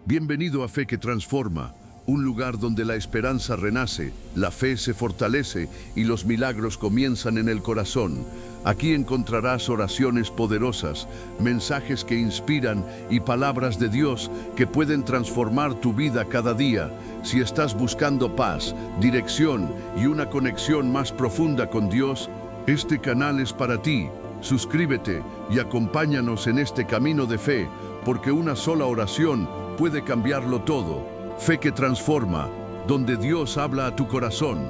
Bienvenido a Fe que Transforma, un lugar donde la esperanza renace, la fe se fortalece y los milagros comienzan en el corazón. Aquí encontrarás oraciones poderosas, mensajes que inspiran y palabras de Dios que pueden transformar tu vida cada día. Si estás buscando paz, dirección y una conexión más profunda con Dios, este canal es para ti. Suscríbete y acompáñanos en este camino de fe, porque una sola oración puede cambiarlo todo. Fe que transforma, donde Dios habla a tu corazón.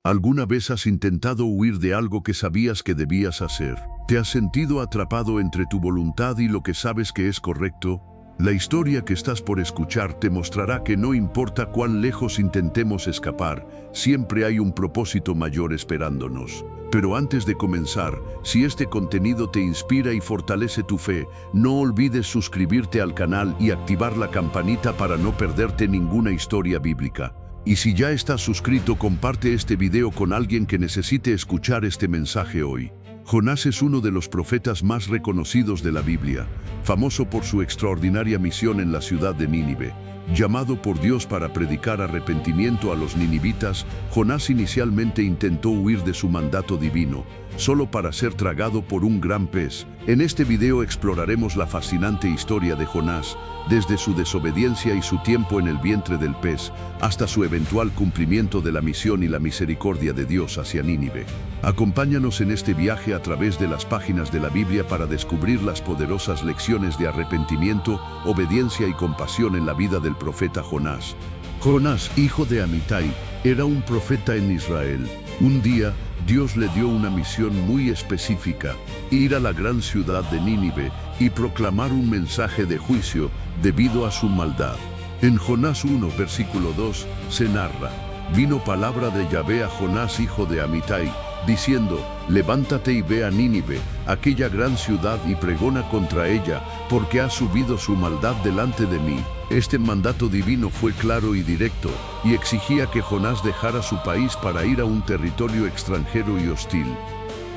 ¿Alguna vez has intentado huir de algo que sabías que debías hacer? ¿Te has sentido atrapado entre tu voluntad y lo que sabes que es correcto? La historia que estás por escuchar te mostrará que no importa cuán lejos intentemos escapar, siempre hay un propósito mayor esperándonos. Pero antes de comenzar, si este contenido te inspira y fortalece tu fe, no olvides suscribirte al canal y activar la campanita para no perderte ninguna historia bíblica. Y si ya estás suscrito, comparte este video con alguien que necesite escuchar este mensaje hoy. Jonás es uno de los profetas más reconocidos de la Biblia, famoso por su extraordinaria misión en la ciudad de Nínive. Llamado por Dios para predicar arrepentimiento a los ninivitas, Jonás inicialmente intentó huir de su mandato divino, solo para ser tragado por un gran pez. En este video exploraremos la fascinante historia de Jonás, desde su desobediencia y su tiempo en el vientre del pez, hasta su eventual cumplimiento de la misión y la misericordia de Dios hacia Nínive. Acompáñanos en este viaje a través de las páginas de la Biblia para descubrir las poderosas lecciones de arrepentimiento, obediencia y compasión en la vida del profeta Jonás. Jonás, hijo de Amitai, era un profeta en Israel. Un día, Dios le dio una misión muy específica: ir a la gran ciudad de Nínive y proclamar un mensaje de juicio debido a su maldad. En Jonás 1, versículo 2, se narra: vino palabra de Yahvé a Jonás, hijo de Amitai, diciendo: levántate y ve a Nínive, aquella gran ciudad, y pregona contra ella, porque ha subido su maldad delante de mí. Este mandato divino fue claro y directo, y exigía que Jonás dejara su país para ir a un territorio extranjero y hostil.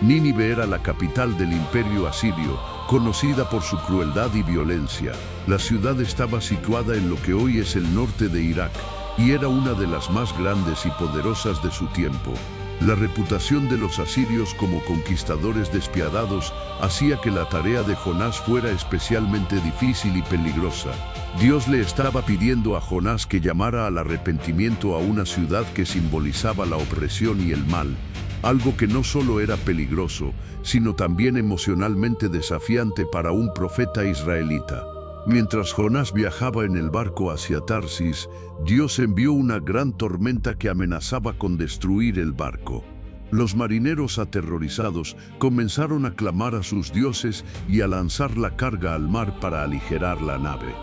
Nínive era la capital del imperio asirio, conocida por su crueldad y violencia. La ciudad estaba situada en lo que hoy es el norte de Irak, y era una de las más grandes y poderosas de su tiempo. La reputación de los asirios como conquistadores despiadados hacía que la tarea de Jonás fuera especialmente difícil y peligrosa. Dios le estaba pidiendo a Jonás que llamara al arrepentimiento a una ciudad que simbolizaba la opresión y el mal, algo que no solo era peligroso, sino también emocionalmente desafiante para un profeta israelita. Mientras Jonás viajaba en el barco hacia Tarsis, Dios envió una gran tormenta que amenazaba con destruir el barco. Los marineros, aterrorizados, comenzaron a clamar a sus dioses y a lanzar la carga al mar para aligerar la nave.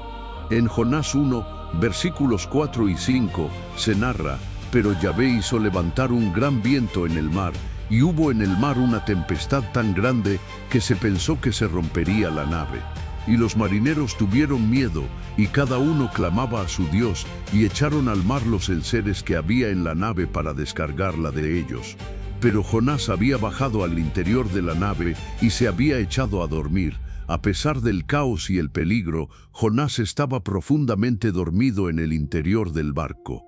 En Jonás 1, versículos 4 y 5, se narra: pero Yahvé hizo levantar un gran viento en el mar, y hubo en el mar una tempestad tan grande que se pensó que se rompería la nave. Y los marineros tuvieron miedo, y cada uno clamaba a su Dios, y echaron al mar los enseres que había en la nave para descargarla de ellos. Pero Jonás había bajado al interior de la nave y se había echado a dormir. A pesar del caos y el peligro, Jonás estaba profundamente dormido en el interior del barco.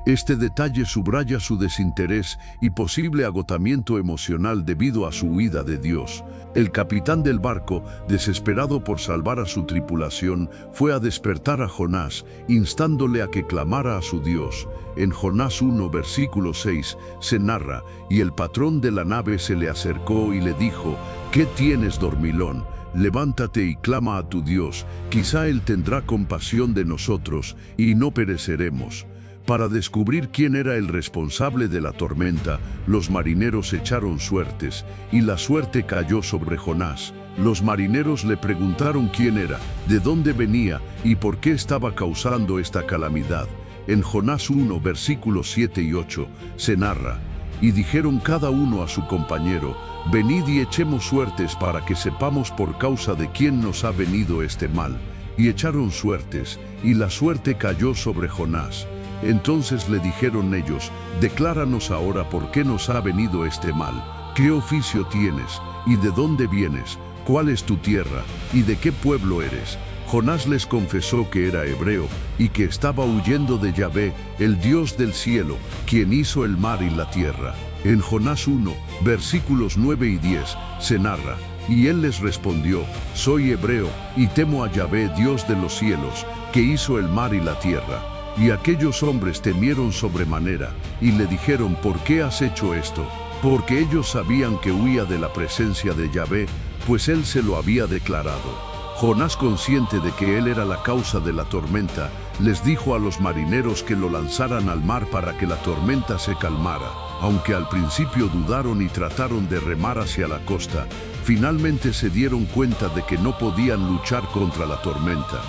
Este detalle subraya su desinterés y posible agotamiento emocional debido a su huida de Dios. El capitán del barco, desesperado por salvar a su tripulación, fue a despertar a Jonás, instándole a que clamara a su Dios. En Jonás 1, versículo 6, se narra: y el patrón de la nave se le acercó y le dijo: ¿qué tienes, dormilón? Levántate y clama a tu Dios, quizá Él tendrá compasión de nosotros y no pereceremos. Para descubrir quién era el responsable de la tormenta, los marineros echaron suertes, y la suerte cayó sobre Jonás. Los marineros le preguntaron quién era, de dónde venía y por qué estaba causando esta calamidad. En Jonás 1, versículos 7 y 8, se narra: y dijeron cada uno a su compañero: venid y echemos suertes para que sepamos por causa de quién nos ha venido este mal. Y echaron suertes, y la suerte cayó sobre Jonás. Entonces le dijeron ellos: decláranos ahora por qué nos ha venido este mal. ¿Qué oficio tienes? ¿Y de dónde vienes? ¿Cuál es tu tierra? ¿Y de qué pueblo eres? Jonás les confesó que era hebreo y que estaba huyendo de Yahvé, el Dios del cielo, quien hizo el mar y la tierra. En Jonás 1, versículos 9 y 10, se narra: y él les respondió: soy hebreo, y temo a Yahvé, Dios de los cielos, que hizo el mar y la tierra. Y aquellos hombres temieron sobremanera, y le dijeron: ¿por qué has hecho esto? Porque ellos sabían que huía de la presencia de Yahvé, pues él se lo había declarado. Jonás, consciente de que él era la causa de la tormenta, les dijo a los marineros que lo lanzaran al mar para que la tormenta se calmara. Aunque al principio dudaron y trataron de remar hacia la costa, finalmente se dieron cuenta de que no podían luchar contra la tormenta.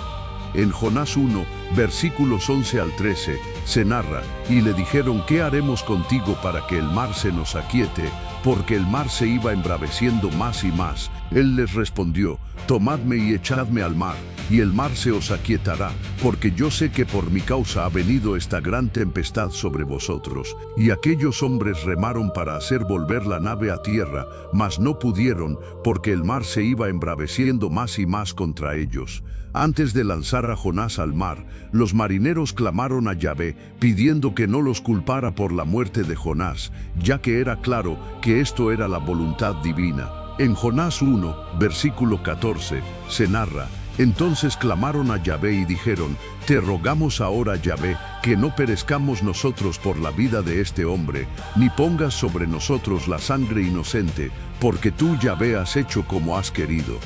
En Jonás 1, versículos 11 al 13, se narra: y le dijeron: ¿qué haremos contigo para que el mar se nos aquiete? Porque el mar se iba embraveciendo más y más. Él les respondió: tomadme y echadme al mar, y el mar se os aquietará, porque yo sé que por mi causa ha venido esta gran tempestad sobre vosotros. Y aquellos hombres remaron para hacer volver la nave a tierra, mas no pudieron, porque el mar se iba embraveciendo más y más contra ellos. Antes de lanzar a Jonás al mar, los marineros clamaron a Yahvé, pidiendo que no los culpara por la muerte de Jonás, ya que era claro que esto era la voluntad divina. En Jonás 1, versículo 14, se narra: entonces clamaron a Yahvé y dijeron: te rogamos ahora, Yahvé, que no perezcamos nosotros por la vida de este hombre, ni pongas sobre nosotros la sangre inocente, porque tú, Yahvé, has hecho como has querido.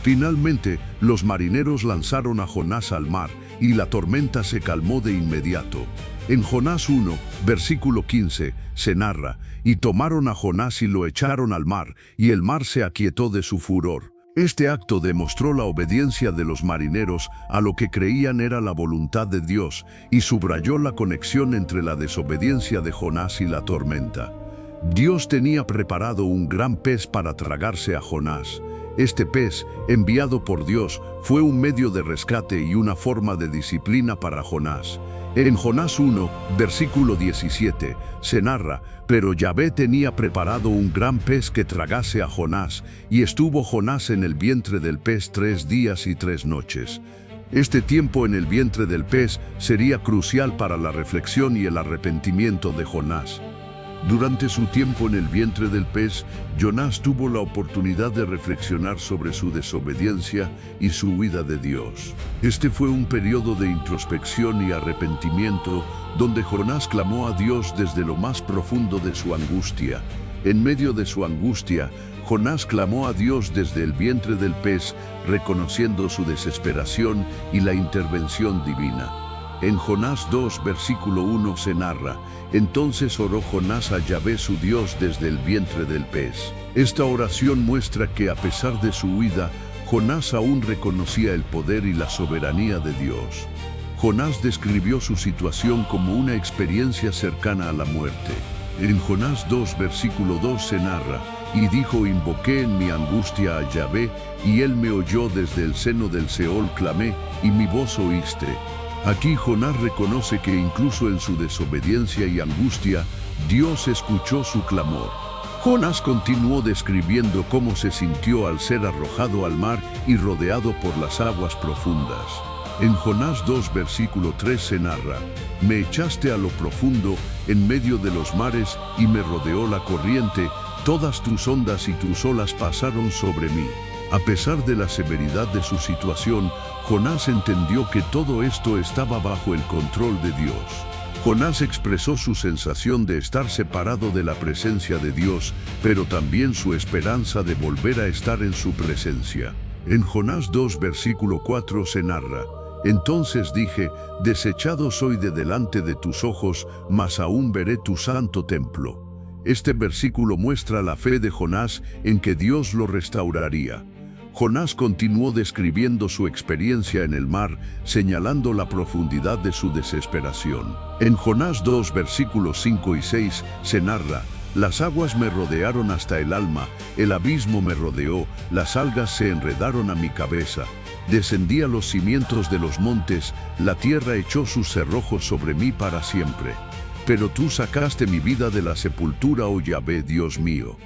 Finalmente, los marineros lanzaron a Jonás al mar, y la tormenta se calmó de inmediato. En Jonás 1, versículo 15, se narra: y tomaron a Jonás y lo echaron al mar, y el mar se aquietó de su furor. Este acto demostró la obediencia de los marineros a lo que creían era la voluntad de Dios, y subrayó la conexión entre la desobediencia de Jonás y la tormenta. Dios tenía preparado un gran pez para tragarse a Jonás. Este pez, enviado por Dios, fue un medio de rescate y una forma de disciplina para Jonás. En Jonás 1, versículo 17, se narra: pero Yahvé tenía preparado un gran pez que tragase a Jonás, y estuvo Jonás en el vientre del pez 3 días y 3 noches. Este tiempo en el vientre del pez sería crucial para la reflexión y el arrepentimiento de Jonás. Durante su tiempo en el vientre del pez, Jonás tuvo la oportunidad de reflexionar sobre su desobediencia y su huida de Dios. Este fue un periodo de introspección y arrepentimiento donde Jonás clamó a Dios desde lo más profundo de su angustia. En medio de su angustia, Jonás clamó a Dios desde el vientre del pez, reconociendo su desesperación y la intervención divina. En Jonás 2, versículo 1 se narra: entonces oró Jonás a Yahvé su Dios desde el vientre del pez. Esta oración muestra que a pesar de su huida, Jonás aún reconocía el poder y la soberanía de Dios. Jonás describió su situación como una experiencia cercana a la muerte. En Jonás 2, versículo 2 se narra: y dijo: invoqué en mi angustia a Yahvé, y él me oyó desde el seno del Seol clamé, y mi voz oíste. Aquí Jonás reconoce que incluso en su desobediencia y angustia, Dios escuchó su clamor. Jonás continuó describiendo cómo se sintió al ser arrojado al mar y rodeado por las aguas profundas. En Jonás 2, versículo 3 se narra: me echaste a lo profundo, en medio de los mares, y me rodeó la corriente, todas tus ondas y tus olas pasaron sobre mí. A pesar de la severidad de su situación, Jonás entendió que todo esto estaba bajo el control de Dios. Jonás expresó su sensación de estar separado de la presencia de Dios, pero también su esperanza de volver a estar en su presencia. En Jonás 2, versículo 4 se narra: entonces dije: desechado soy de delante de tus ojos, mas aún veré tu santo templo. Este versículo muestra la fe de Jonás en que Dios lo restauraría. Jonás continuó describiendo su experiencia en el mar, señalando la profundidad de su desesperación. En Jonás 2, versículos 5 y 6, se narra: las aguas me rodearon hasta el alma, el abismo me rodeó, las algas se enredaron a mi cabeza. Descendí a los cimientos de los montes, la tierra echó sus cerrojos sobre mí para siempre. Pero tú sacaste mi vida de la sepultura, oh Yahvé, Dios mío.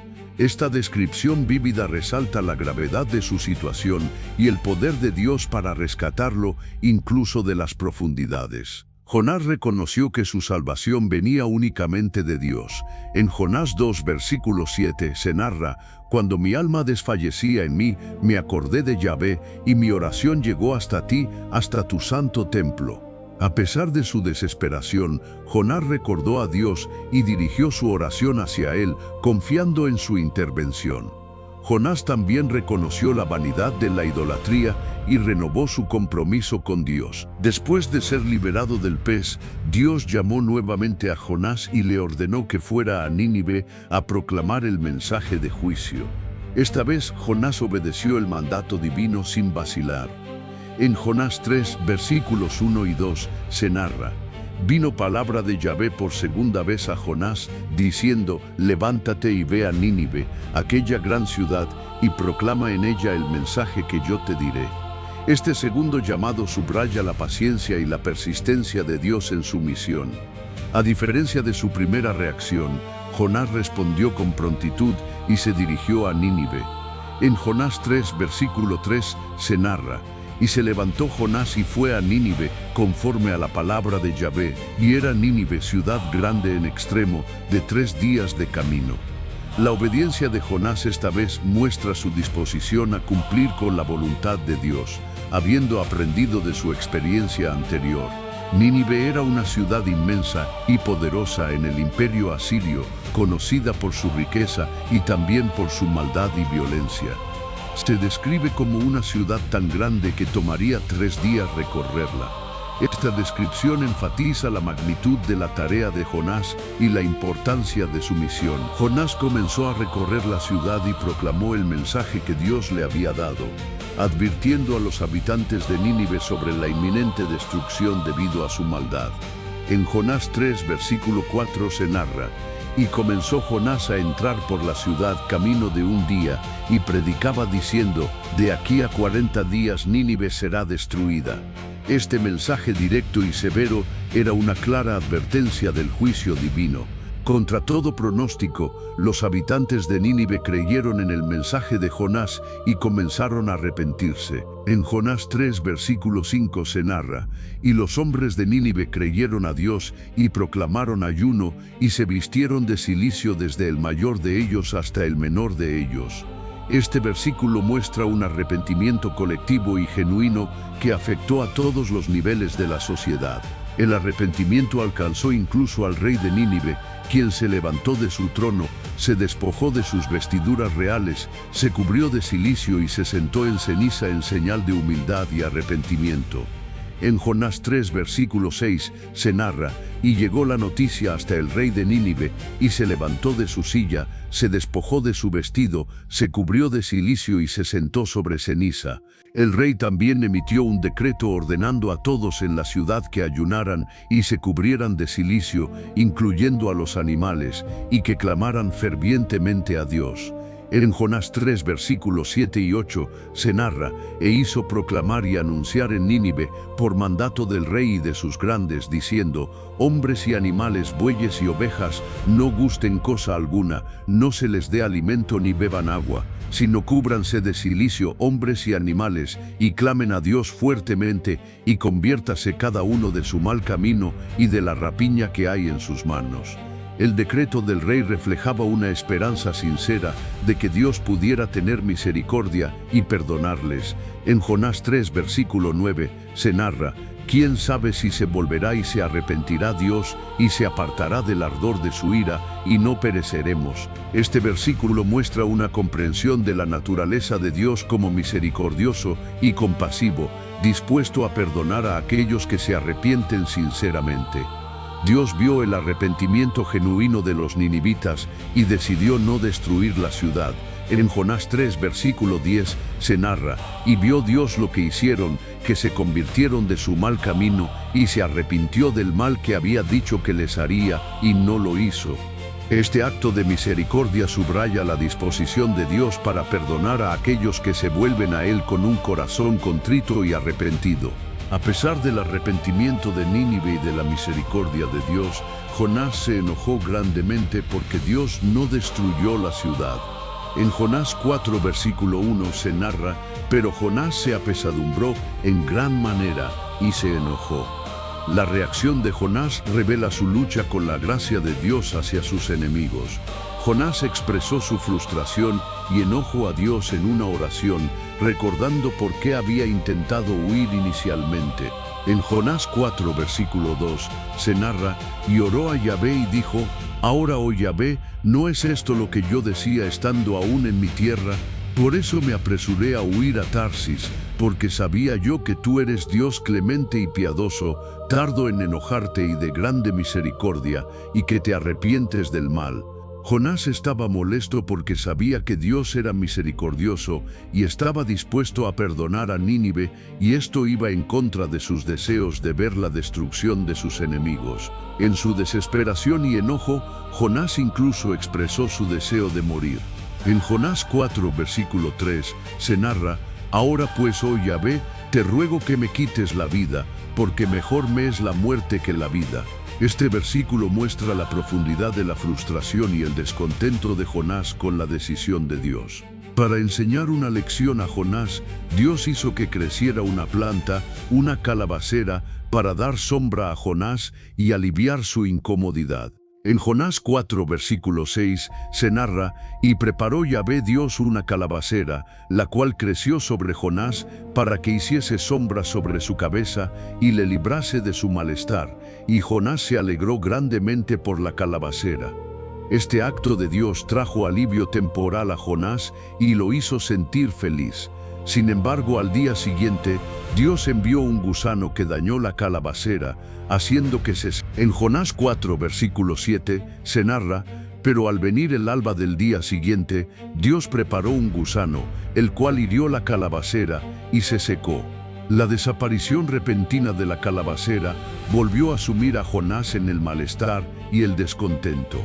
Esta descripción vívida resalta la gravedad de su situación y el poder de Dios para rescatarlo incluso de las profundidades. Jonás reconoció que su salvación venía únicamente de Dios. En Jonás 2, versículo 7 se narra: «Cuando mi alma desfallecía en mí, me acordé de Yahvé, y mi oración llegó hasta ti, hasta tu santo templo». A pesar de su desesperación, Jonás recordó a Dios y dirigió su oración hacia Él, confiando en su intervención. Jonás también reconoció la vanidad de la idolatría y renovó su compromiso con Dios. Después de ser liberado del pez, Dios llamó nuevamente a Jonás y le ordenó que fuera a Nínive a proclamar el mensaje de juicio. Esta vez Jonás obedeció el mandato divino sin vacilar. En Jonás 3, versículos 1 y 2 se narra: «Vino palabra de Yahvé por segunda vez a Jonás, diciendo: levántate y ve a Nínive, aquella gran ciudad, y proclama en ella el mensaje que yo te diré». Este segundo llamado subraya la paciencia y la persistencia de Dios en su misión. A diferencia de su primera reacción, Jonás respondió con prontitud y se dirigió a Nínive. En Jonás 3, versículo 3 se narra: «Y se levantó Jonás y fue a Nínive, conforme a la palabra de Yahvé, y era Nínive ciudad grande en extremo, de 3 días de camino». La obediencia de Jonás esta vez muestra su disposición a cumplir con la voluntad de Dios, habiendo aprendido de su experiencia anterior. Nínive era una ciudad inmensa y poderosa en el imperio asirio, conocida por su riqueza y también por su maldad y violencia. Se describe como una ciudad tan grande que tomaría 3 días recorrerla. Esta descripción enfatiza la magnitud de la tarea de Jonás y la importancia de su misión. Jonás comenzó a recorrer la ciudad y proclamó el mensaje que Dios le había dado, advirtiendo a los habitantes de Nínive sobre la inminente destrucción debido a su maldad. En Jonás 3, versículo 4 se narra: «Y comenzó Jonás a entrar por la ciudad camino de un día, y predicaba diciendo: de aquí a 40 días Nínive será destruida». Este mensaje directo y severo era una clara advertencia del juicio divino. Contra todo pronóstico, los habitantes de Nínive creyeron en el mensaje de Jonás y comenzaron a arrepentirse. En Jonás 3, versículo 5 se narra: «Y los hombres de Nínive creyeron a Dios y proclamaron ayuno, y se vistieron de cilicio desde el mayor de ellos hasta el menor de ellos». Este versículo muestra un arrepentimiento colectivo y genuino que afectó a todos los niveles de la sociedad. El arrepentimiento alcanzó incluso al rey de Nínive, quien se levantó de su trono, se despojó de sus vestiduras reales, se cubrió de cilicio y se sentó en ceniza en señal de humildad y arrepentimiento. En Jonás 3, versículo 6 se narra: «Y llegó la noticia hasta el rey de Nínive, y se levantó de su silla, se despojó de su vestido, se cubrió de cilicio y se sentó sobre ceniza». El rey también emitió un decreto ordenando a todos en la ciudad que ayunaran y se cubrieran de cilicio, incluyendo a los animales, y que clamaran fervientemente a Dios. En Jonás 3, versículos 7 y 8 se narra: «E hizo proclamar y anunciar en Nínive, por mandato del rey y de sus grandes, diciendo: hombres y animales, bueyes y ovejas, no gusten cosa alguna, no se les dé alimento ni beban agua, sino cúbranse de cilicio hombres y animales, y clamen a Dios fuertemente, y conviértase cada uno de su mal camino y de la rapiña que hay en sus manos». El decreto del rey reflejaba una esperanza sincera de que Dios pudiera tener misericordia y perdonarles. En Jonás 3, versículo 9, se narra: «¿Quién sabe si se volverá y se arrepentirá Dios y se apartará del ardor de su ira, y no pereceremos?» Este versículo muestra una comprensión de la naturaleza de Dios como misericordioso y compasivo, dispuesto a perdonar a aquellos que se arrepienten sinceramente. Dios vio el arrepentimiento genuino de los ninivitas y decidió no destruir la ciudad. En Jonás 3, versículo 10, se narra: «Y vio Dios lo que hicieron, que se convirtieron de su mal camino, y se arrepintió del mal que había dicho que les haría, y no lo hizo». Este acto de misericordia subraya la disposición de Dios para perdonar a aquellos que se vuelven a Él con un corazón contrito y arrepentido. A pesar del arrepentimiento de Nínive y de la misericordia de Dios, Jonás se enojó grandemente porque Dios no destruyó la ciudad. En Jonás 4 versículo 1 se narra: pero Jonás se apesadumbró en gran manera y se enojó. La reacción de Jonás revela su lucha con la gracia de Dios hacia sus enemigos. Jonás expresó su frustración y enojo a Dios en una oración, recordando por qué había intentado huir inicialmente. En Jonás 4 versículo 2 se narra: y oró a Yahvé y dijo: ahora, oh Yahvé, ¿no es esto lo que yo decía estando aún en mi tierra? Por eso me apresuré a huir a Tarsis, porque sabía yo que tú eres Dios clemente y piadoso, tardo en enojarte y de grande misericordia, y que te arrepientes del mal. Jonás estaba molesto porque sabía que Dios era misericordioso y estaba dispuesto a perdonar a Nínive, y esto iba en contra de sus deseos de ver la destrucción de sus enemigos. En su desesperación y enojo, Jonás incluso expresó su deseo de morir. En Jonás 4 versículo 3 se narra: ahora pues, oh Yahvé, te ruego que me quites la vida, porque mejor me es la muerte que la vida. Este versículo muestra la profundidad de la frustración y el descontento de Jonás con la decisión de Dios. Para enseñar una lección a Jonás, Dios hizo que creciera una planta, una calabacera, para dar sombra a Jonás y aliviar su incomodidad. En Jonás 4 versículo 6 se narra: y preparó Yahvé Dios una calabacera, la cual creció sobre Jonás, para que hiciese sombra sobre su cabeza y le librase de su malestar, y Jonás se alegró grandemente por la calabacera. Este acto de Dios trajo alivio temporal a Jonás y lo hizo sentir feliz. Sin embargo, al día siguiente, Dios envió un gusano que dañó la calabacera, haciendo que se... En Jonás 4 versículo 7 se narra: pero al venir el alba del día siguiente, Dios preparó un gusano, el cual hirió la calabacera y se secó. La desaparición repentina de la calabacera volvió a sumir a Jonás en el malestar y el descontento.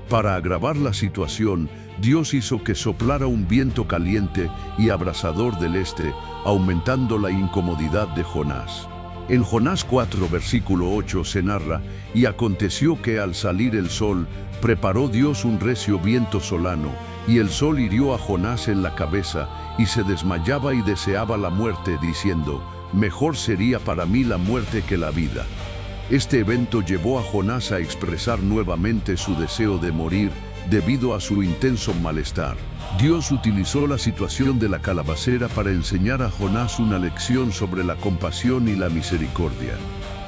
Para agravar la situación, Dios hizo que soplara un viento caliente y abrasador del este, aumentando la incomodidad de Jonás. En Jonás 4 versículo 8 se narra: y aconteció que al salir el sol, preparó Dios un recio viento solano, y el sol hirió a Jonás en la cabeza, y se desmayaba y deseaba la muerte, diciendo: mejor sería para mí la muerte que la vida. Este evento llevó a Jonás a expresar nuevamente su deseo de morir debido a su intenso malestar. Dios utilizó la situación de la calabacera para enseñar a Jonás una lección sobre la compasión y la misericordia.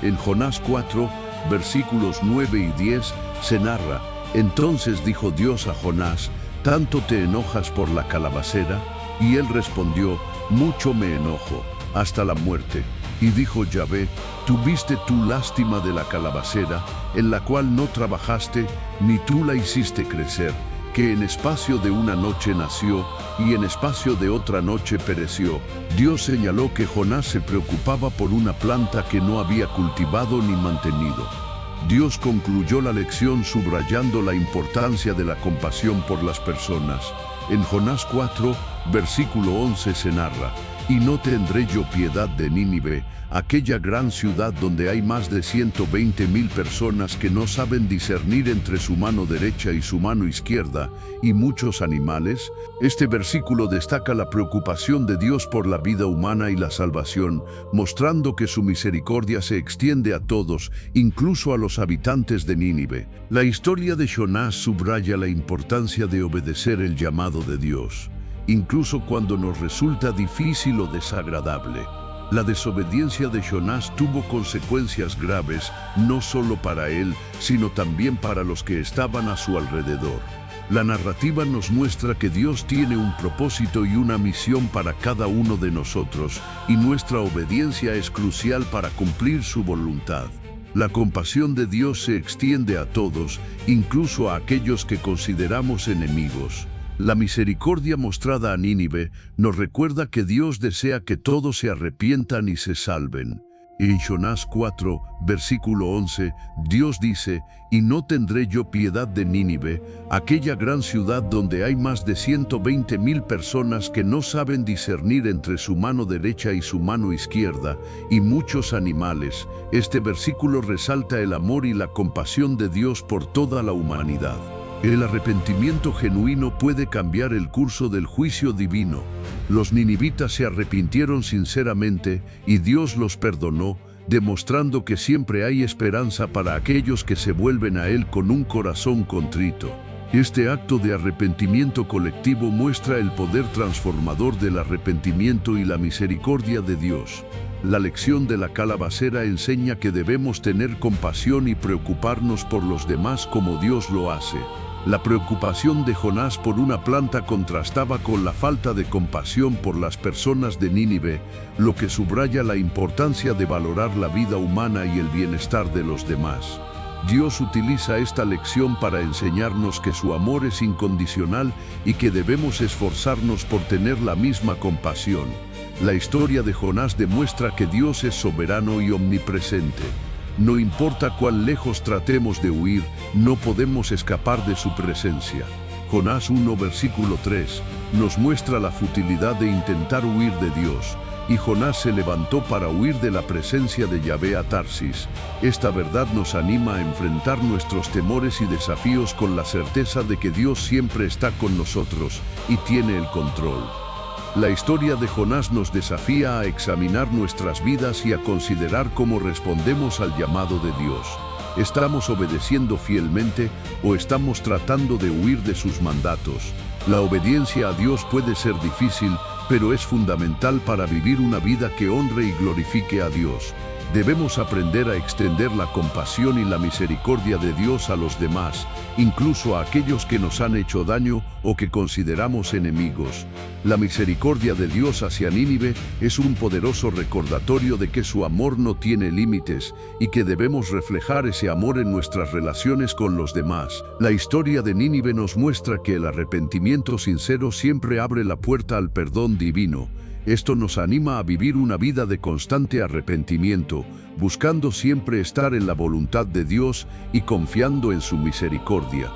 En Jonás 4, versículos 9 y 10 se narra: entonces dijo Dios a Jonás: ¿tanto te enojas por la calabacera? Y él respondió: mucho me enojo, hasta la muerte. Y dijo Yahvé: tuviste tú lástima de la calabacera, en la cual no trabajaste, ni tú la hiciste crecer, que en espacio de una noche nació, y en espacio de otra noche pereció. Dios señaló que Jonás se preocupaba por una planta que no había cultivado ni mantenido. Dios concluyó la lección subrayando la importancia de la compasión por las personas. En Jonás 4, versículo 11 se narra: y no tendré yo piedad de Nínive, aquella gran ciudad donde hay más de 120,000 personas que no saben discernir entre su mano derecha y su mano izquierda, y muchos animales. Este versículo destaca la preocupación de Dios por la vida humana y la salvación, mostrando que su misericordia se extiende a todos, incluso a los habitantes de Nínive. La historia de Jonás subraya la importancia de obedecer el llamado de Dios, incluso cuando nos resulta difícil o desagradable. La desobediencia de Jonás tuvo consecuencias graves, no solo para él, sino también para los que estaban a su alrededor. La narrativa nos muestra que Dios tiene un propósito y una misión para cada uno de nosotros, y nuestra obediencia es crucial para cumplir su voluntad. La compasión de Dios se extiende a todos, incluso a aquellos que consideramos enemigos. La misericordia mostrada a Nínive nos recuerda que Dios desea que todos se arrepientan y se salven. En Jonás 4, versículo 11, Dios dice: y no tendré yo piedad de Nínive, aquella gran ciudad donde hay más de 120,000 personas que no saben discernir entre su mano derecha y su mano izquierda, y muchos animales. Este versículo resalta el amor y la compasión de Dios por toda la humanidad. El arrepentimiento genuino puede cambiar el curso del juicio divino. Los ninivitas se arrepintieron sinceramente y Dios los perdonó, demostrando que siempre hay esperanza para aquellos que se vuelven a Él con un corazón contrito. Este acto de arrepentimiento colectivo muestra el poder transformador del arrepentimiento y la misericordia de Dios. La lección de la calabacera enseña que debemos tener compasión y preocuparnos por los demás como Dios lo hace. La preocupación de Jonás por una planta contrastaba con la falta de compasión por las personas de Nínive, lo que subraya la importancia de valorar la vida humana y el bienestar de los demás. Dios utiliza esta lección para enseñarnos que su amor es incondicional y que debemos esforzarnos por tener la misma compasión. La historia de Jonás demuestra que Dios es soberano y omnipresente. No importa cuán lejos tratemos de huir, no podemos escapar de su presencia. Jonás 1, versículo 3, nos muestra la futilidad de intentar huir de Dios, y Jonás se levantó para huir de la presencia de Yahvé a Tarsis. Esta verdad nos anima a enfrentar nuestros temores y desafíos con la certeza de que Dios siempre está con nosotros y tiene el control. La historia de Jonás nos desafía a examinar nuestras vidas y a considerar cómo respondemos al llamado de Dios. ¿Estamos obedeciendo fielmente o estamos tratando de huir de sus mandatos? La obediencia a Dios puede ser difícil, pero es fundamental para vivir una vida que honre y glorifique a Dios. Debemos aprender a extender la compasión y la misericordia de Dios a los demás, incluso a aquellos que nos han hecho daño o que consideramos enemigos. La misericordia de Dios hacia Nínive es un poderoso recordatorio de que su amor no tiene límites y que debemos reflejar ese amor en nuestras relaciones con los demás. La historia de Nínive nos muestra que el arrepentimiento sincero siempre abre la puerta al perdón divino. Esto nos anima a vivir una vida de constante arrepentimiento, buscando siempre estar en la voluntad de Dios y confiando en su misericordia.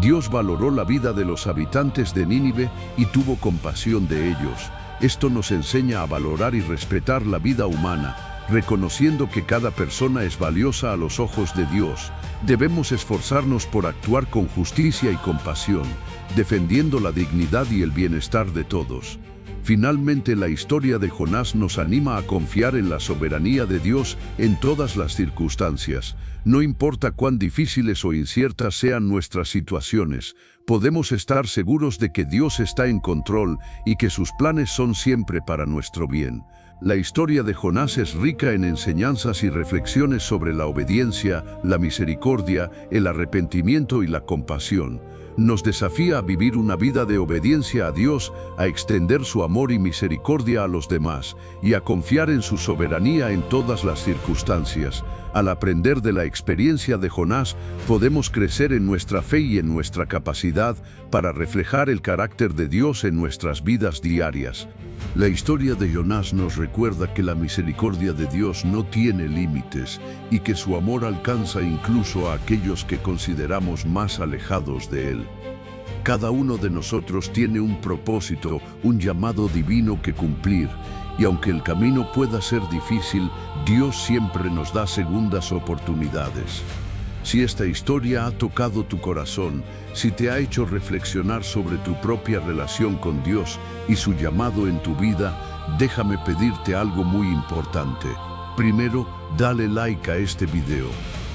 Dios valoró la vida de los habitantes de Nínive y tuvo compasión de ellos. Esto nos enseña a valorar y respetar la vida humana, reconociendo que cada persona es valiosa a los ojos de Dios. Debemos esforzarnos por actuar con justicia y compasión, defendiendo la dignidad y el bienestar de todos. Finalmente, la historia de Jonás nos anima a confiar en la soberanía de Dios en todas las circunstancias. No importa cuán difíciles o inciertas sean nuestras situaciones, podemos estar seguros de que Dios está en control y que sus planes son siempre para nuestro bien. La historia de Jonás es rica en enseñanzas y reflexiones sobre la obediencia, la misericordia, el arrepentimiento y la compasión. Nos desafía a vivir una vida de obediencia a Dios, a extender su amor y misericordia a los demás, y a confiar en su soberanía en todas las circunstancias. Al aprender de la experiencia de Jonás, podemos crecer en nuestra fe y en nuestra capacidad para reflejar el carácter de Dios en nuestras vidas diarias. La historia de Jonás nos recuerda que la misericordia de Dios no tiene límites y que su amor alcanza incluso a aquellos que consideramos más alejados de Él. Cada uno de nosotros tiene un propósito, un llamado divino que cumplir, y aunque el camino pueda ser difícil, Dios siempre nos da segundas oportunidades. Si esta historia ha tocado tu corazón, si te ha hecho reflexionar sobre tu propia relación con Dios y su llamado en tu vida, déjame pedirte algo muy importante. Primero, dale like a este video.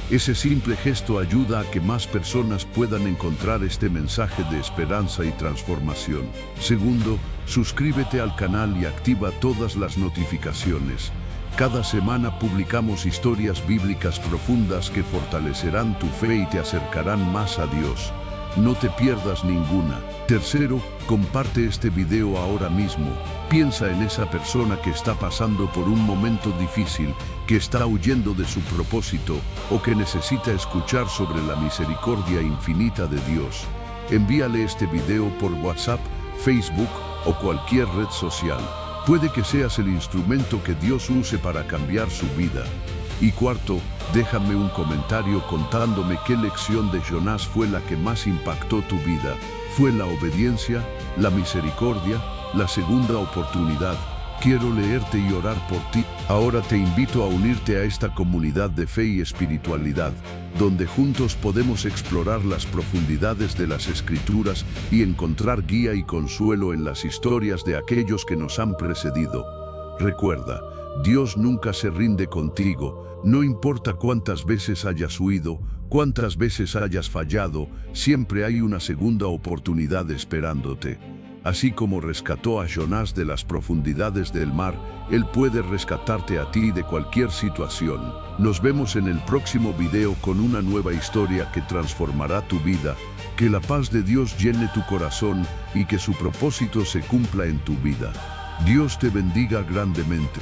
Ese simple gesto ayuda a que más personas puedan encontrar este mensaje de esperanza y transformación. Segundo, suscríbete al canal y activa todas las notificaciones. Cada semana publicamos historias bíblicas profundas que fortalecerán tu fe y te acercarán más a Dios. No te pierdas ninguna. Tercero, comparte este video ahora mismo. Piensa en esa persona que está pasando por un momento difícil, que está huyendo de su propósito o que necesita escuchar sobre la misericordia infinita de Dios. Envíale este video por WhatsApp, Facebook o cualquier red social. Puede que seas el instrumento que Dios use para cambiar su vida. Y cuarto, déjame un comentario contándome qué lección de Jonás fue la que más impactó tu vida. ¿Fue la obediencia, la misericordia, la segunda oportunidad? Quiero leerte y orar por ti. Ahora te invito a unirte a esta comunidad de fe y espiritualidad, donde juntos podemos explorar las profundidades de las Escrituras y encontrar guía y consuelo en las historias de aquellos que nos han precedido. Recuerda, Dios nunca se rinde contigo, no importa cuántas veces hayas huido, cuántas veces hayas fallado, siempre hay una segunda oportunidad esperándote. Así como rescató a Jonás de las profundidades del mar, Él puede rescatarte a ti de cualquier situación. Nos vemos en el próximo video con una nueva historia que transformará tu vida. Que la paz de Dios llene tu corazón y que su propósito se cumpla en tu vida. Dios te bendiga grandemente.